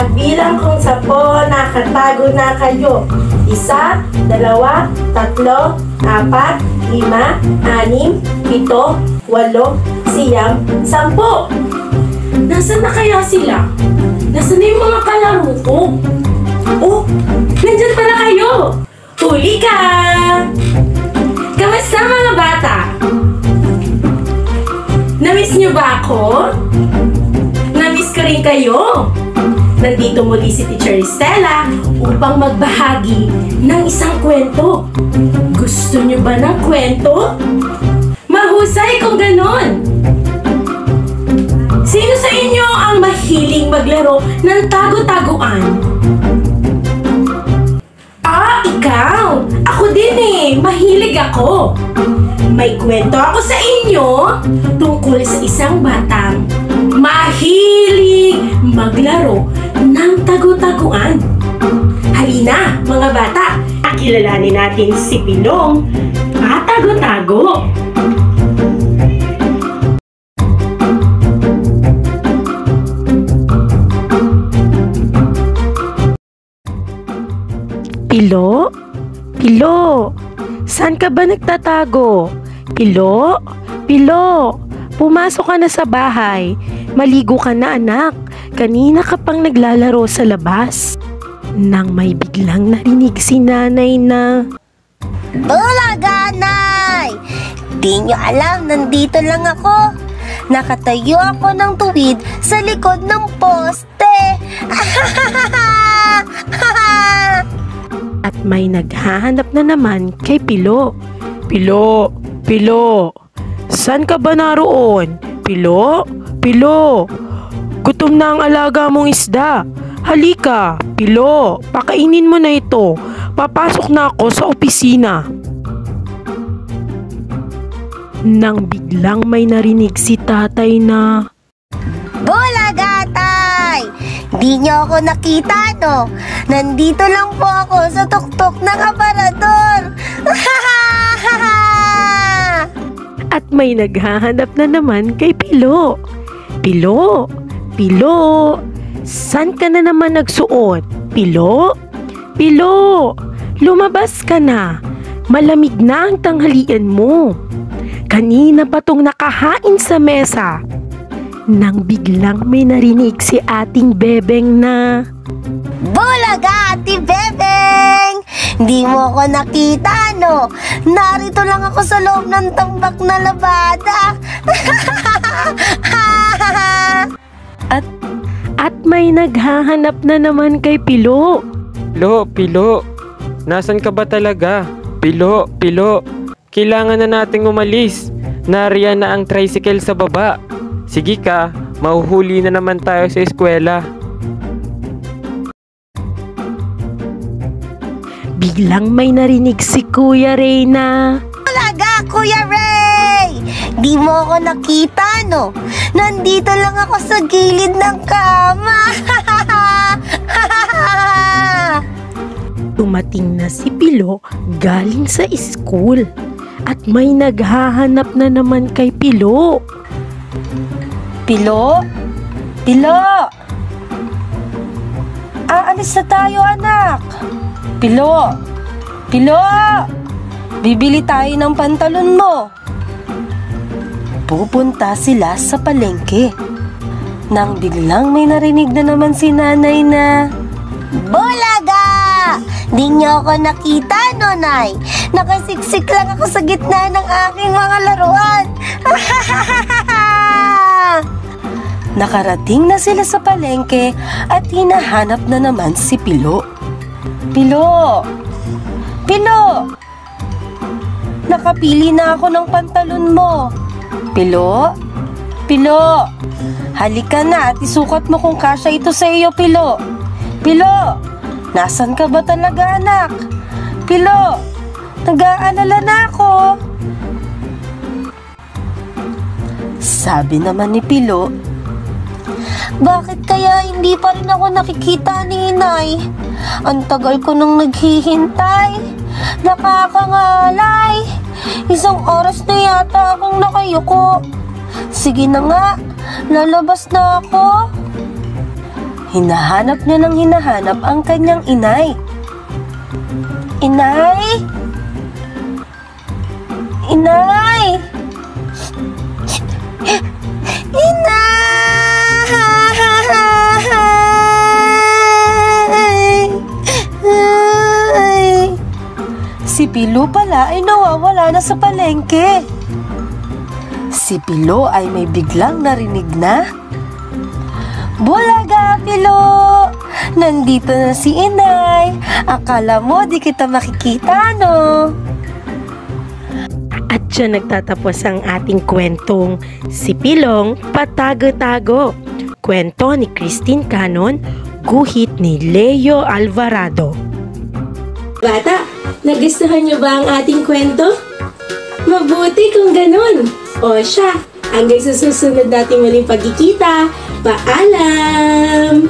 Pagbilang kong 10, nakatago na kayo. 1, 2, 3, 4, 5, 6, 7, 8, 9, 10. Nasaan na kaya sila? Nasaan na yung mga kalaro ko? Oh, nandyan pala kayo! Huli ka! Kamusta mga bata? Namiss niyo ba ako? Namiss ko rin kayo! Nandito muli si Teacher Estela upang magbahagi ng isang kwento. Gusto niyo ba ng kwento? Mahusay kung ganon! Sino sa inyo ang mahiling maglaro ng tago-taguan? Ah, ikaw! Ako din eh! Mahilig ako! May kwento ako sa inyo tungkol sa isang batang mahilig maglaro ng tago-taguan. Halina, mga bata! Kilalanin natin si Pilong at Tago-Tago. Pilo? Pilo? Saan ka ba nagtatago? Pilo? Pilo? Pumasok ka na sa bahay. Maligo ka na, anak. Kanina ka pang naglalaro sa labas. Nang may biglang narinig si nanay na, "Bulaga, Nay! Di nyo alam, nandito lang ako. Nakatayo ako ng tuwid sa likod ng poste." at may naghahanap na naman kay Pilo. Pilo, Pilo, saan ka ba naroon? Pilo, Pilo, gutom na ang alaga mong isda. Halika, Pilo, pakainin mo na ito. Papasok na ako sa opisina. Nang biglang may narinig si tatay na, "Bulaga, Tay! Di nyo ako nakita, no? Nandito lang po ako sa tuktok ng aparador." at may naghahanap na naman kay Pilo. Pilo, Pilo, saan ka na naman nagsuot? Pilo, Pilo, lumabas ka na. Malamig na ang tanghalian mo. Kanina pa tong nakahain sa mesa. Nang biglang may narinig si ating Bebeng na, "Bulaga, Ate Bebeng! Di mo ako nakita, no? Narito lang ako sa loob ng tambak na labada." at may naghahanap na naman kay Pilo. Pilo, Pilo, nasan ka ba talaga? Pilo, Pilo, kailangan na nating umalis. Nariyan na ang tricycle sa baba. Sige ka, mahuhuli na naman tayo sa eskwela. Biglang may narinig si Kuya Ray na, "Bulaga, Kuya Ray! Di mo ako nakita, no? Nandito lang ako sa gilid ng kama." Dumating na si Pilo galing sa school at may naghahanap na naman kay Pilo. "Pilo? Pilo! Aalis na tayo, anak. Pilo! Pilo! Bibili tayo ng pantalon mo." Pupunta sila sa palengke. Nang biglang may narinig na naman si nanay na, "Bulaga! Di niyo ako nakita, no, Nay? Nakasiksik lang ako sa gitna ng aking mga laruan." Nakarating na sila sa palengke at hinahanap na naman si Pilo. "Pilo! Pilo! Nakapili na ako ng pantalon mo. Pilo? Pilo! Halika na at isukat mo kung kasya ito sa iyo, Pilo. Pilo! Nasaan ka ba talaga, anak? Pilo! Nag-aalala na ako." Sabi naman ni Pilo, "Bakit kaya hindi pa rin ako nakikita ni Inay? Ang tagal ko nang naghihintay. Nakakangalay. Isang oras na yata akong nakayuko. Sige na nga, lalabas na ako." Hinahanap niya ng hinahanap ang kanyang inay. Inay! Inay! Inay! Si Pilo pala ay nawawala na sa palengke. Si Pilo ay may biglang narinig na, "Bulaga, Pilo! Nandito na si Inay. Akala mo di kita makikita, no?" At dyan nagtatapos ang ating kwentong Si Pilong Patago-Tago. Kwento ni Christine Canon, guhit ni Leo Alvarado. Bata, nagustuhan niyo ba ang ating kwento? Mabuti kung ganun. O siya, hanggang sa susunod nating muling pagkikita. Paalam!